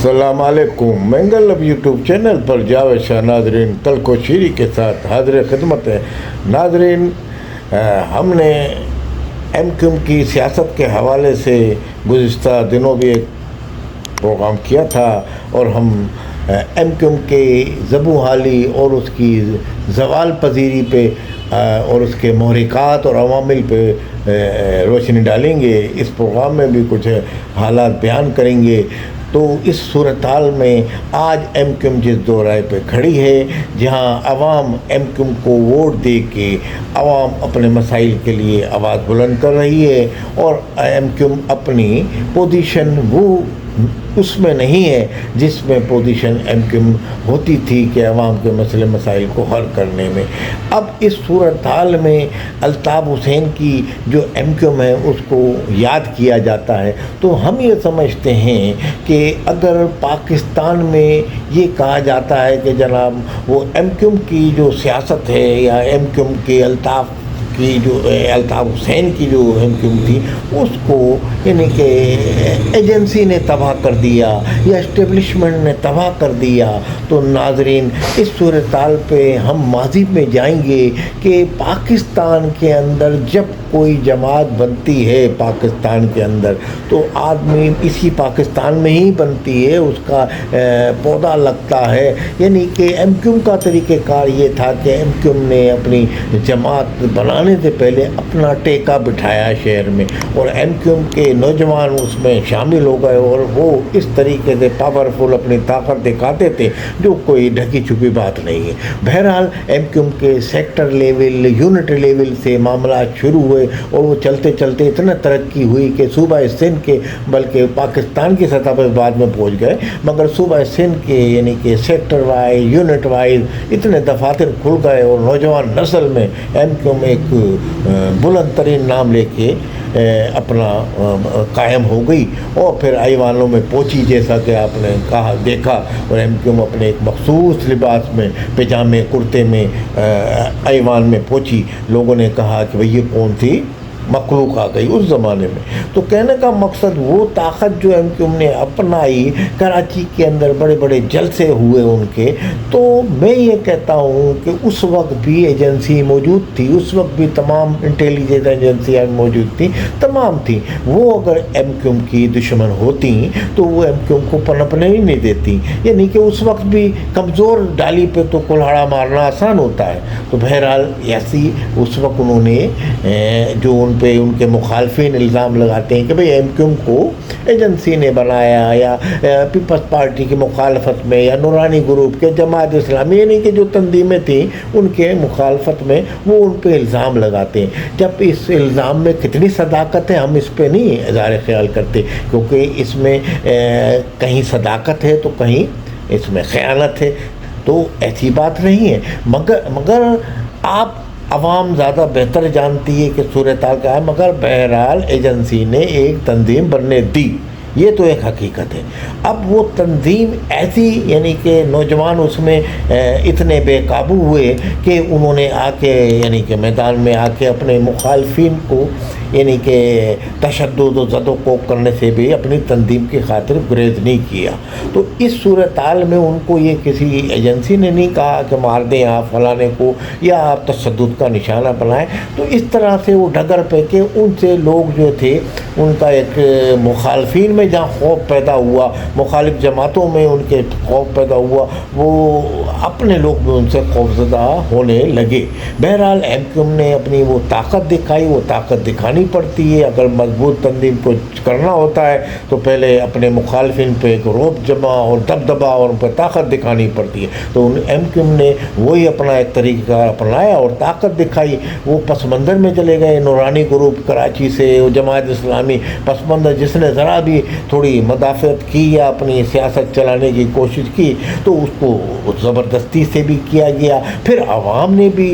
السلام علیکم. مینگل اب یوٹیوب چینل پر جاوید شاہ ناظرین تلخ و شیری کے ساتھ حاضر خدمت ہے. ناظرین، ہم نے ایم کیو ایم کی سیاست کے حوالے سے گزشتہ دنوں بھی ایک پروگرام کیا تھا اور ہم ایم کیو ایم کے زبوں حالی اور اس کی زوال پذیری پہ اور اس کے محرکات اور عوامل پہ روشنی ڈالیں گے. اس پروگرام میں بھی کچھ حالات بیان کریں گے. تو اس صورتحال میں آج ایم کیو ایم جس دورائے پہ کھڑی ہے، جہاں عوام ایم کیو ایم کو ووٹ دے کے عوام اپنے مسائل کے لیے آواز بلند کر رہی ہے، اور ایم کیو ایم اپنی پوزیشن وہ اس میں نہیں ہے جس میں پوزیشن ایم کیو ایم ہوتی تھی کہ عوام کے مسئلے مسائل کو حل کرنے میں. اب اس صورتحال میں الطاف حسین کی جو ایم کیو ایم ہے اس کو یاد کیا جاتا ہے. تو ہم یہ سمجھتے ہیں کہ اگر پاکستان میں یہ کہا جاتا ہے کہ جناب وہ ایم کیو ایم کی جو سیاست ہے یا ایم کیو ایم کے الطاف حسین کی جو ایم کیو ایم تھی اس کو یعنی کہ ایجنسی نے تباہ کر دیا یا اسٹیبلشمنٹ نے تباہ کر دیا، تو ناظرین اس صورتحال پہ ہم ماضی میں جائیں گے کہ پاکستان کے اندر جب کوئی جماعت بنتی ہے پاکستان کے اندر تو آدمی اسی پاکستان میں ہی بنتی ہے، اس کا پودا لگتا ہے. یعنی کہ ایم کیو ایم کا طریقہ کار یہ تھا کہ ایم کیو ایم نے اپنی جماعت بنانے سے پہلے اپنا ٹیکہ بٹھایا شہر میں، اور ایم کیو ایم کے نوجوان اس میں شامل ہو گئے اور وہ اس طریقے سے پاورفل اپنی طاقت دکھاتے تھے جو کوئی ڈھکی چھپی بات نہیں ہے. بہرحال ایم کیو ایم کے سیکٹر لیول یونٹ لیول سے معاملات شروع ہوئے اور وہ چلتے چلتے اتنا ترقی ہوئی کہ صوبہ سندھ کے بلکہ پاکستان کی سطح پر بعد میں پہنچ گئے، مگر صوبہ سندھ کے یعنی کہ سیکٹر وائز یونٹ وائز اتنے دفاتر کھل گئے اور نوجوان نسل میں ایم کیو ایم ایک بلند ترین نام لے کے اپنا قائم ہو گئی اور پھر ایوانوں میں پہنچی، جیسا کہ آپ نے کہا دیکھا، اور ایم کیو ایم اپنے ایک مخصوص لباس میں پجامے کرتے میں ایوان میں پہنچی. لوگوں نے کہا کہ بھئی یہ کون سی مخلوق آ گئی اس زمانے میں. تو کہنے کا مقصد وہ طاقت جو ایم کیو ایم نے اپنائی، کراچی کے اندر بڑے بڑے جلسے ہوئے ان کے، تو میں یہ کہتا ہوں کہ اس وقت بھی ایجنسی موجود تھی، اس وقت بھی تمام انٹیلیجنس ایجنسیاں موجود تھیں، تمام تھیں. وہ اگر ایم کیو ایم کی دشمن ہوتی تو وہ ایم کیو ایم کو پنپنے ہی نہیں دیتی. یعنی کہ اس وقت بھی کمزور ڈالی پہ تو کلہاڑا مارنا آسان ہوتا ہے. تو بہرحال ایسی اس وقت انہوں نے جو ان پہ ان کے مخالفین الزام لگاتے ہیں کہ بھئی ایم کیو ایم کو ایجنسی نے بنایا یا پیپلز پارٹی کی مخالفت میں یا نورانی گروپ کے جماعت اسلامی یعنی کہ جو تنظیمیں تھیں ان کے مخالفت میں وہ ان پہ الزام لگاتے ہیں. جب اس الزام میں کتنی صداقت ہے ہم اس پہ نہیں اظہار خیال کرتے، کیونکہ اس میں کہیں صداقت ہے تو کہیں اس میں خیانت ہے، تو ایسی بات نہیں ہے. مگر آپ عوام زیادہ بہتر جانتی ہے کہ صورتحال کیا ہے. مگر بہرحال ایجنسی نے ایک تنظیم بننے دی، یہ تو ایک حقیقت ہے. اب وہ تنظیم ایسی یعنی کہ نوجوان اس میں اتنے بے قابو ہوئے کہ انہوں نے آ کے یعنی کہ میدان میں آ کے اپنے مخالفین کو یعنی کہ تشدد و زد و کوب کرنے سے بھی اپنی تنظیم کی خاطر گریز نہیں کیا. تو اس صورتحال میں ان کو یہ کسی ایجنسی نے نہیں کہا کہ مار دیں آپ فلانے کو یا آپ تشدد کا نشانہ بنائیں. تو اس طرح سے وہ ڈگر پہ کہ ان سے لوگ جو تھے ان کا ایک مخالفین میں جہاں خوف پیدا ہوا، مخالف جماعتوں میں ان کے خوف پیدا ہوا، وہ اپنے لوگ بھی ان سے خوفزدہ ہونے لگے. بہرحال ایم کیو ایم نے اپنی وہ طاقت دکھائی، وہ طاقت دکھانی پڑتی ہے. اگر مضبوط تنظیم کو کرنا ہوتا ہے تو پہلے اپنے مخالفین پہ ایک رعب جمع اور دبدبا اور ان پہ طاقت دکھانی پڑتی ہے. تو ایم کیو ایم نے وہی اپنا ایک طریقہ اپنایا اور طاقت دکھائی. وہ پس منظر میں چلے گئے، نورانی گروپ کراچی سے، جماعت اسلامی پس منظر، جس نے ذرا بھی تھوڑی مدافعت کی یا اپنی سیاست چلانے کی کوشش کی تو اس کو زبردستی سے بھی کیا گیا. پھر عوام نے بھی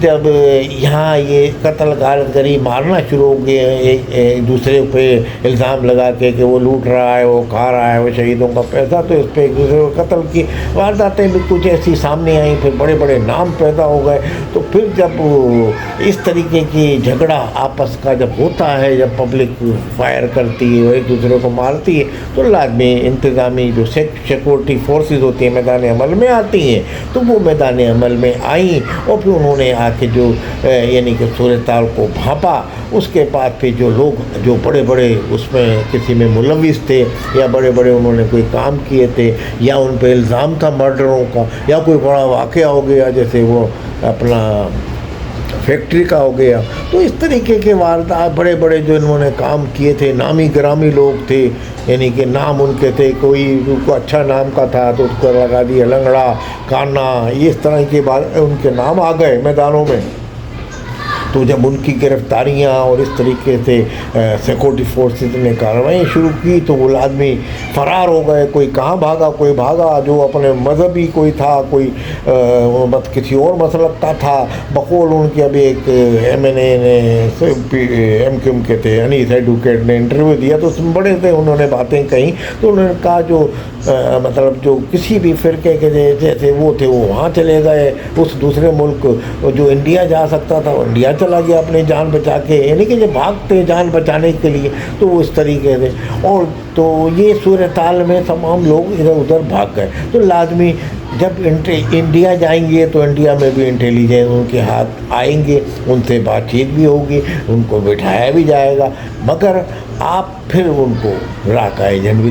جب یہاں یہ قتل غارت گری مارنا شروع ہو گئے ایک دوسرے پہ الزام لگا کے کہ وہ لوٹ رہا ہے، وہ کھا رہا ہے وہ شہیدوں کا پیسہ، تو اس پہ ایک دوسرے کو قتل کی وارداتیں بھی کچھ ایسی سامنے آئیں، پھر بڑے بڑے نام پیدا ہو گئے۔ تو پھر جب اس طریقے کی جھگڑا آپس کا جب ہوتا ہے، جب پبلک فائر کرتی ہے اور ایک دوسرے کو مارتی ہے، تو لازمی انتظامی جو سیکورٹی فورسز ہوتی ہیں میدان عمل میں آتی ہیں، تو وہ میدان عمل میں آئیں اور پھر انہوں نے آ کے جو یعنی کہ صورتحال کو بھانپا۔ اس کے بعد پھر جو لوگ جو بڑے بڑے اس میں کسی میں ملوث تھے یا بڑے بڑے انہوں نے کوئی کام کیے تھے یا ان پہ الزام تھا مرڈروں کا، یا کوئی بڑا واقعہ ہو گیا جیسے وہ اپنا فیکٹری کا ہو گیا، تو اس طریقے کے واردات بڑے بڑے جو انہوں نے کام کیے تھے، نامی گرامی لوگ تھے، یعنی کہ نام ان کے تھے، کوئی کو اچھا نام کا تھا تو اس کو لگا دیا لنگڑا، کانا، اس طرح کے بعد ان کے نام آ گئے میدانوں میں۔ تو جب ان کی گرفتاریاں اور اس طریقے سے سیکورٹی فورسز نے کارروائیاں شروع کی تو وہ آدمی فرار ہو گئے، کوئی کہاں بھاگا، کوئی بھاگا جو اپنے مذہبی کوئی تھا، کوئی کسی اور مسلک کا تھا، بقول ان کی ابھی ایک ایم این اے نے ایم کیو ایم کے تھے انیس ایڈوکیٹ نے انٹرویو دیا تو اس میں بڑے تھے، انہوں نے باتیں کہیں تو انہوں نے کہا جو مطلب جو کسی بھی فرقے کے جیسے وہ تھے وہ وہاں چلے گئے، اس دوسرے ملک جو انڈیا جا سکتا تھا وہ انڈیا چلا گیا اپنی جان بچا کے، یعنی کہ جب بھاگتے جان بچانے کے لیے تو وہ اس طریقے سے، اور تو یہ صورتحال میں تمام لوگ ادھر ادھر بھاگ گئے۔ تو لازمی جب انڈیا جائیں گے تو انڈیا میں بھی انٹیلیجنس ان کے ہاتھ آئیں گے، ان سے بات چیت بھی ہوگی، ان کو بٹھایا بھی جائے گا، مگر آپ پھر ان کو راہ کا ایجنٹ بھی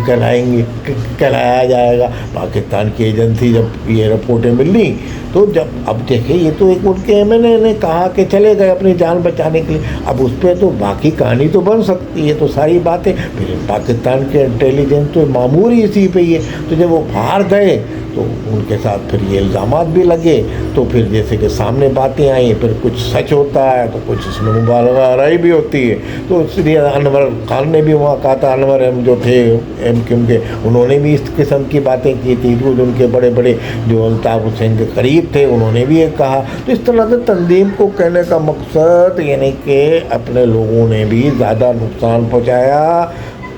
کہلایا جائے گا۔ پاکستان کی ایجنسی جب یہ رپورٹیں ملی تو جب اب دیکھیں یہ تو ایک ان کے ایم این اے نے کہا کہ چلے گئے اپنی جان بچانے کے لیے، اب اس پہ تو باقی کہانی تو بن سکتی ہے، تو ساری باتیں پھر پاکستان کے انٹیلیجنس تو معمور ہی اسی پہ ہی ہے۔ تو جب وہ باہر گئے تو ان کے ساتھ پھر یہ الزامات بھی لگے، تو پھر جیسے کہ سامنے باتیں آئیں، پھر کچھ سچ ہوتا ہے تو کچھ اس میں مبالغہ آرائی بھی ہوتی ہے۔ تو اس لیے انور خان نے بھی وہاں کہا تھا، انور جو تھے ایم کیو ایم کے، انہوں نے بھی اس قسم کی باتیں کی تھی، کچھ ان کے بڑے بڑے جو الطاف حسین کے قریب تھے انہوں نے بھی یہ کہا۔ تو اس طرح سے تنظیم کو کہنے کا مقصد یعنی کہ اپنے لوگوں نے بھی زیادہ نقصان پہنچایا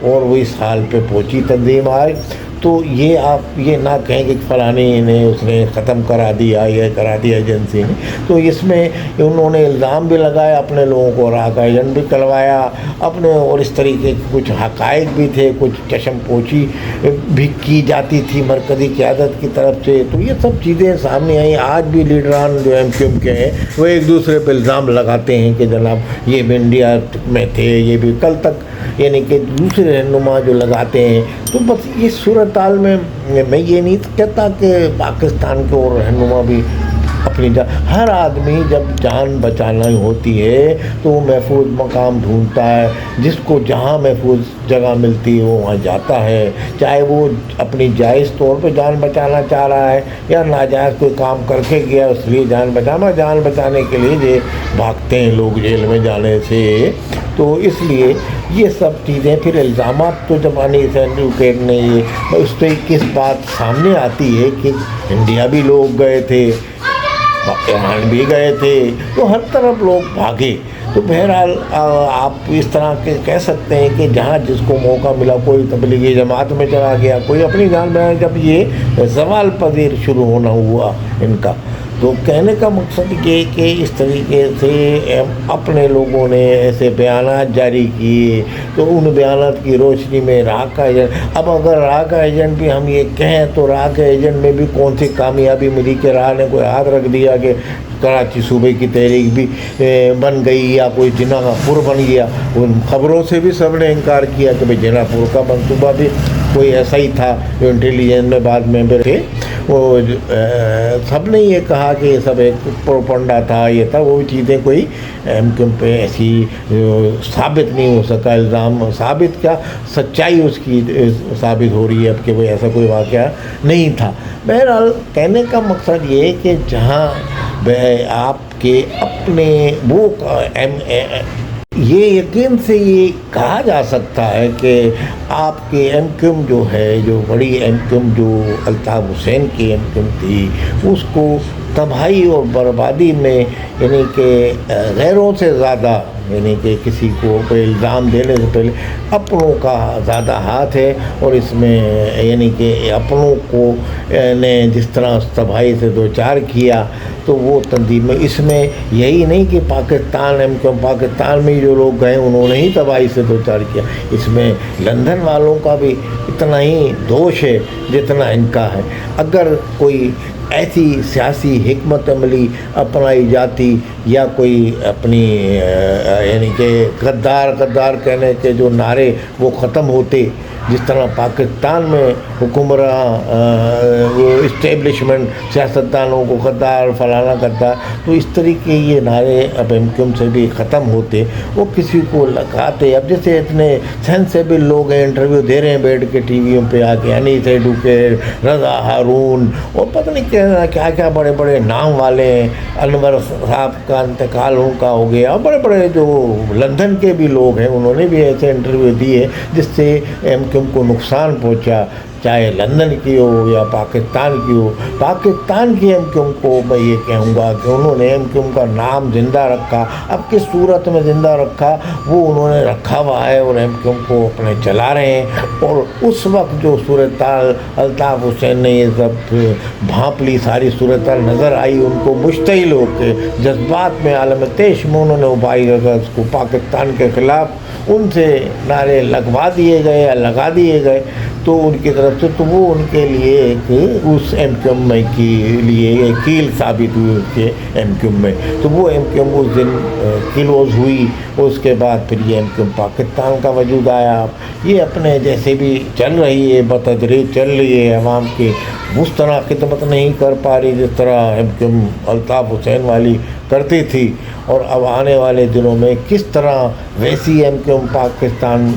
اور وہ اس حال پہ پہنچی تنظیم آج۔ تو یہ آپ یہ نہ کہیں کہ فلانی نے اس نے ختم کرا دیا، یہ کرا دیا ایجنسی نے، تو اس میں انہوں نے الزام بھی لگایا، اپنے لوگوں کو راہ کا ایجنٹ بھی کروایا اپنے، اور اس طریقے کے کچھ حقائق بھی تھے، کچھ چشم پوشی بھی کی جاتی تھی مرکزی قیادت کی طرف سے۔ تو یہ سب چیزیں سامنے آئیں۔ آج بھی لیڈران جو ایم کیو ایم کے ہیں وہ ایک دوسرے پہ الزام لگاتے ہیں کہ جناب یہ بھی انڈیا میں تھے، یہ بھی کل تک، یعنی کہ دوسرے رہنما جو لگاتے ہیں۔ تو بس اس صورتحال میں میں یہ نہیں کہتا کہ پاکستان کے اور رہنما بھی اپنی ہر آدمی جب جان بچانا ہوتی ہے تو وہ محفوظ مقام ڈھونڈتا ہے، جس کو جہاں محفوظ جگہ ملتی ہے وہ وہاں جاتا ہے، چاہے وہ اپنی جائز طور پہ جان بچانا چاہ رہا ہے یا ناجائز کوئی کام کر کے گیا اس لیے جان بچانے کے لیے یہ بھاگتے ہیں لوگ جیل میں جانے سے۔ تو اس لیے یہ سب چیزیں پھر الزامات تو جب انیس ایڈوکیٹ نے یہ اس پہ کس بات سامنے آتی ہے کہ انڈیا بھی لوگ گئے تھے، ایران بھی گئے تھے، تو ہر طرف لوگ بھاگے۔ تو بہرحال آپ اس طرح کے کہہ سکتے ہیں کہ جہاں جس کو موقع ملا، کوئی تبلیغی جماعت میں چلا گیا، کوئی اپنی جان میں، جب یہ زوال پذیر شروع ہونا ہوا ان کا، تو کہنے کا مقصد یہ کہ اس طریقے سے اپنے لوگوں نے ایسے بیانات جاری کیے، تو ان بیانات کی روشنی میں راہ کا ایجنٹ، اب اگر راہ کا ایجنٹ بھی ہم یہ کہیں تو راہ کے ایجنٹ میں بھی کون سی کامیابی ملی کہ راہ نے کوئی ہاتھ رکھ دیا کہ کراچی صوبے کی تحریک بھی بن گئی یا کوئی جناح پور بن گیا۔ ان خبروں سے بھی سب نے انکار کیا کہ بھئی جناح پور کا منصوبہ بھی کوئی ایسا ہی تھا جو انٹیلیجنس میں بعد میں تھے، وہ سب نے یہ کہا کہ یہ سب ایک پروپنڈا تھا، یہ تھا، وہ چیزیں کوئی ایم کیو ایم پہ ایسی ثابت نہیں ہو سکا، الزام ثابت کیا، سچائی اس کی ثابت ہو رہی ہے اب کہ وہ ایسا کوئی واقعہ نہیں تھا۔ بہرحال کہنے کا مقصد یہ کہ جہاں آپ کے اپنے وہ یہ یقین سے یہ کہا جا سکتا ہے کہ آپ کے ایم کیو ایم جو ہے، جو بڑی ایم کیو ایم جو الطاف حسین کی ایم کیو ایم تھی، اس کو تباہی اور بربادی میں یعنی کہ غیروں سے زیادہ یعنی کہ کسی کو کوئی الزام دینے سے پہلے اپنوں کا زیادہ ہاتھ ہے، اور اس میں یعنی کہ اپنوں کو نے جس طرح اس تباہی سے دوچار کیا تو وہ تنظیم اس میں یہی نہیں کہ پاکستان میں جو لوگ گئے انہوں نے ہی تباہی سے دوچار کیا، اس میں لندن والوں کا بھی اتنا ہی دوش ہے جتنا ان کا ہے۔ اگر کوئی ایسی سیاسی حکمت عملی اپنائی جاتی یا کوئی اپنی یعنی کہ غدار کہنے کے جو نعرے وہ ختم ہوتے، جس طرح پاکستان میں حکمراں وہ اسٹیبلشمنٹ سیاستدانوں کو غدار فلانا کرتا، تو اس طریقے یہ نعرے اب MQM سے بھی ختم ہوتے، وہ کسی کو لگاتے۔ اب جیسے اتنے سینسیبل لوگ ہیں، انٹرویو دے رہے ہیں بیٹھ کے ٹی ویوں پہ آ کے، انیس ایڈوکیٹ، رضا ہارون، اور پتہ نہیں کیا کیا بڑے بڑے نام والے ہیں، انور صاحب کا انتقال ان کا ہو گیا، بڑے بڑے جو لندن کے بھی لوگ ہیں انہوں نے بھی ایسے انٹرویو دیے جس سے MQM کو نقصان پہنچا، چاہے لندن کی ہو یا پاکستان کی ہو۔ پاکستان کی MQM کو میں یہ کہوں گا کہ انہوں نے MQM کا نام زندہ رکھا، اب کس صورت میں زندہ رکھا وہ انہوں نے رکھا ہوا ہے، اور MQM کو اپنے چلا رہے ہیں۔ اور اس وقت جو صورتحال الطاف حسین نے یہ سب بھانپ لی، ساری صورتحال نظر آئی، ان کو مشتعل ہو کے جذبات میں عالم تیش میں انہوں نے ابھائی رکھا اس کو پاکستان کے خلاف، ان سے نعرے لگوا دیے گئے یا لگا دیے گئے، تو ان کی طرف سے تو وہ ان کے لیے ایک اس MQM کے لیے کیل ثابت ہوئی، اس کے MQM میں، تو وہ MQM اس دن کلوز ہوئی۔ اس کے بعد پھر یہ MQM پاکستان کا وجود آیا، یہ اپنے جیسے بھی چل رہی ہے، بتدریج چل رہی ہے، عوام کی اس طرح خدمت نہیں کر پا رہی جس طرح MQM الطاف حسین والی کرتی تھی، اور اب آنے والے دنوں میں کس طرح ویسی MQM پاکستان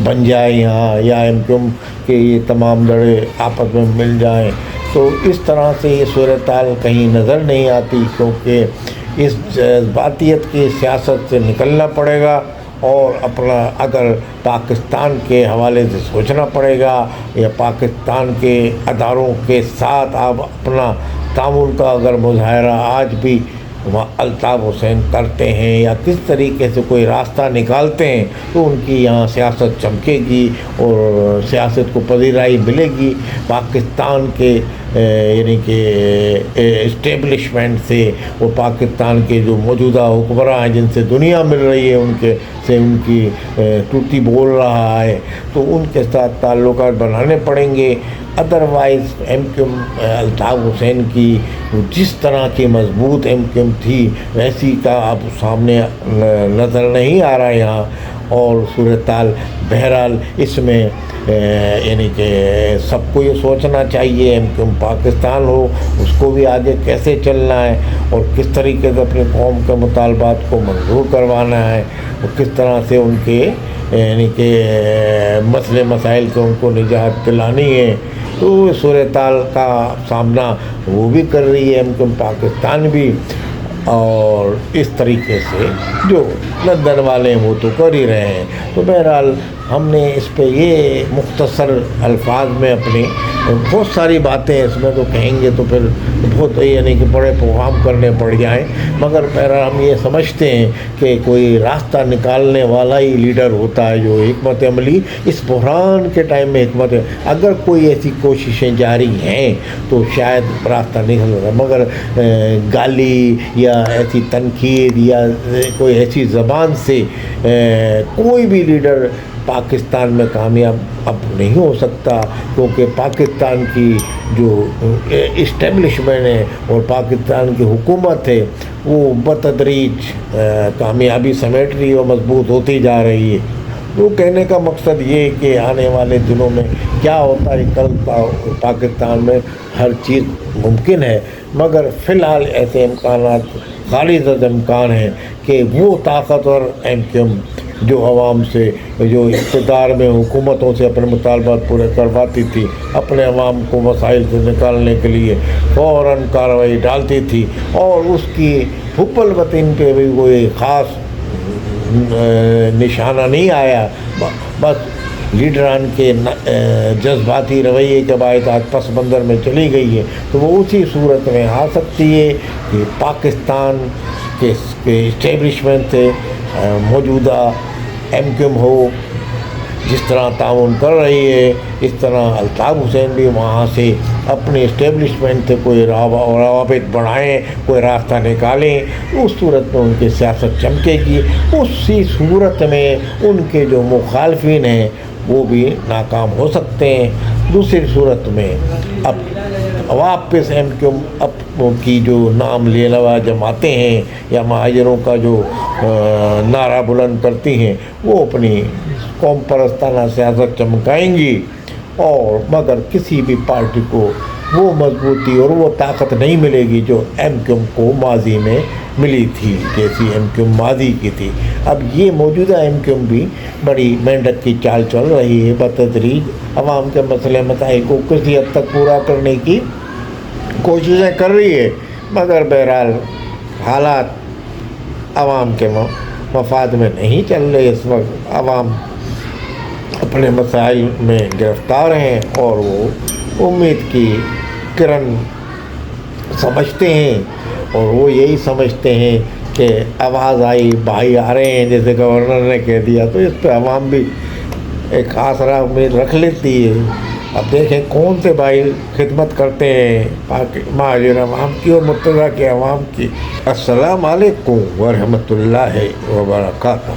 بن جائے یہاں، یا MQM کے یہ تمام لڑے آپس میں مل جائیں، تو اس طرح سے یہ صورتحال کہیں نظر نہیں آتی، کیونکہ اس جذباتیت کی سیاست سے نکلنا پڑے گا، اور اپنا اگر پاکستان کے حوالے سے سوچنا پڑے گا، یا پاکستان کے اداروں کے ساتھ آپ اپنا تعاون کا اگر مظاہرہ آج بھی الطاف حسین کرتے ہیں یا کس طریقے سے کوئی راستہ نکالتے ہیں، تو ان کی یہاں سیاست چمکے گی اور سیاست کو پذیرائی ملے گی۔ پاکستان کے یعنی کہ اسٹیبلشمنٹ سے، اور پاکستان کے جو موجودہ حکمراں ہیں جن سے دنیا مل رہی ہے، ان کے سے ان کی ٹوٹی بول رہا ہے، تو ان کے ساتھ تعلقات بنانے پڑیں گے۔ ادروائز MQM الطاف حسین کی جس طرح کی مضبوط MQM تھی ویسی کا اب سامنے نظر نہیں آ رہا یہاں، اور صورتحال بہرحال اس میں یعنی کہ سب کو یہ سوچنا چاہیے MQM پاکستان ہو، اس کو بھی آگے کیسے چلنا ہے، اور کس طریقے سے اپنی قوم کے مطالبات کو منظور کروانا ہے، اور کس طرح سے ان کے یعنی کہ مسئلے مسائل کو ان کو نجات دلانی ہے۔ تو صورتحال کا سامنا وہ بھی کر رہی ہے MQM پاکستان بھی، اور اس طریقے سے جو لندن والے ہیں وہ تو کر ہی رہے ہیں۔ تو بہرحال ہم نے اس پہ یہ مختصر الفاظ میں اپنی بہت ساری باتیں اس میں تو کہیں گے تو پھر بہت یعنی کہ بڑے پروگرام کرنے پڑ جائیں، مگر بہرحال ہم یہ سمجھتے ہیں کہ کوئی راستہ نکالنے والا ہی لیڈر ہوتا ہے جو حکمت عملی اس بحران کے ٹائم میں اگر کوئی ایسی کوششیں جاری ہیں تو شاید راستہ نکل سکتا، مگر گالی یا ایسی تنقید یا کوئی ایسی زبان سے کوئی بھی لیڈر پاکستان میں کامیاب اب نہیں ہو سکتا، کیونکہ پاکستان کی جو اسٹیبلشمنٹ ہے اور پاکستان کی حکومت ہے وہ بتدریج کامیابی سمیٹ رہی اور مضبوط ہوتی جا رہی ہے۔ تو کہنے کا مقصد یہ کہ آنے والے دنوں میں کیا ہوتا ہے، کل پاکستان میں ہر چیز ممکن ہے، مگر فی الحال ایسے امکانات خالص از امکان ہیں کہ وہ طاقتور MQM جو عوام سے جو اقتدار میں حکومتوں سے اپنے مطالبات پورے کرواتی تھی، اپنے عوام کو مسائل سے نکالنے کے لیے فوراً کارروائی ڈالتی تھی، اور اس کی حب الوطن پہ بھی کوئی خاص نشانہ نہیں آیا، بس لیڈران کے جذباتی رویے کے باعث آج پس منظر میں چلی گئی ہے، تو وہ اسی صورت میں آ سکتی ہے کہ پاکستان کے اسٹیبلشمنٹ سے موجودہ ایم کیو ایم ہو جس طرح تعاون کر رہی ہے، اس طرح الطاف حسین بھی وہاں سے اپنے اسٹیبلشمنٹ سے کوئی روابط بڑھائیں، کوئی راستہ نکالیں، اس صورت میں ان کی سیاست چمکے گی۔ اسی صورت میں ان کے جو مخالفین ہیں وہ بھی ناکام ہو سکتے ہیں۔ دوسری صورت میں اب واپس ایم کیو ایم کی جو نام لیوا جماعتیں ہیں یا مہاجروں کا جو نعرہ بلند کرتی ہیں، وہ اپنی قوم پرستانہ سیاست چمکائیں گی، اور مگر کسی بھی پارٹی کو وہ مضبوطی اور وہ طاقت نہیں ملے گی جو ایم کیو ایم کو ماضی میں ملی تھی، جیسی ایم کیو ایم ماضی کی تھی۔ اب یہ موجودہ ایم کیو ایم بھی بڑی مینڈک کی چال چل رہی ہے، بتدریج عوام کے مسئلے مسائل کو کسی حد تک پورا کرنے کی کوششیں کر رہی ہے، مگر بہرحال حالات عوام کے مفاد میں نہیں چل رہے۔ اس وقت عوام اپنے مسائل میں گرفتار ہیں اور وہ امید کی کرن سمجھتے ہیں، اور وہ یہی سمجھتے ہیں کہ آواز آئی بھائی آ رہے ہیں، جیسے گورنر نے کہہ دیا، تو اس پہ عوام بھی ایک آسرا امید رکھ لیتی ہے۔ اب دیکھیں کون سے بھائی خدمت کرتے ہیں مہاجر عوام کی اور متضع کے عوام کی۔ السلام علیکم ورحمۃ اللہ وبرکاتہ۔